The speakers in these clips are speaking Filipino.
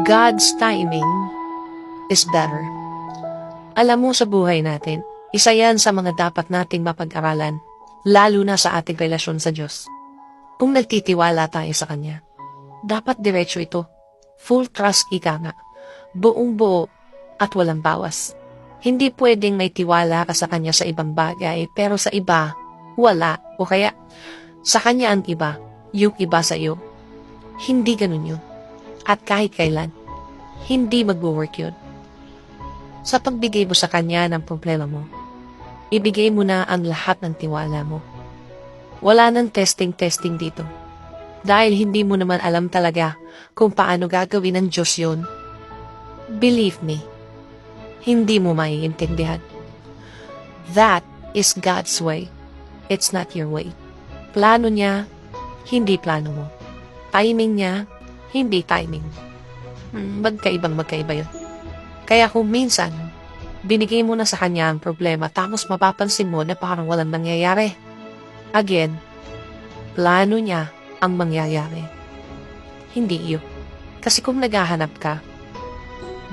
God's timing is better. Alam mo, sa buhay natin, isa yan sa mga dapat nating mapag-aralan, lalo na sa ating relasyon sa Diyos. Kung nagtitiwala tayo sa Kanya, dapat diretso ito. Full trust, ika nga. Buong buo at walang bawas. Hindi pwedeng may tiwala ka sa Kanya sa ibang bagay, pero sa iba, wala. O kaya, sa Kanya ang iba, yung iba sa iyo. Hindi ganun yun. At kahit kailan, hindi mag-work yun. Sa pagbigay mo sa Kanya ng problema mo, ibigay mo na ang lahat ng tiwala mo. Wala nang testing dito. Dahil hindi mo naman alam talaga kung paano gagawin ng Diyos yun. Believe me, hindi mo maiintindihan. That is God's way. It's not your way. Plano niya, hindi plano mo. Timing niya, hindi timing. Magkaiba yun. Kaya kung minsan, binigay mo na sa Kanya ang problema tapos mapapansin mo na parang walang nangyayari. Again, plano niya ang mangyayari. Hindi iyo. Kasi kung naghahanap ka,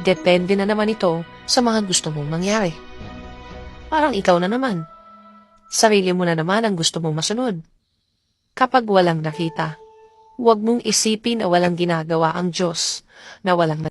depende na naman ito sa mga gusto mong mangyari. Parang ikaw na naman. Sarili mo na naman ang gusto mong masunod. Kapag walang nakita, huwag mong isipin na walang ginagawa ang Diyos, na walang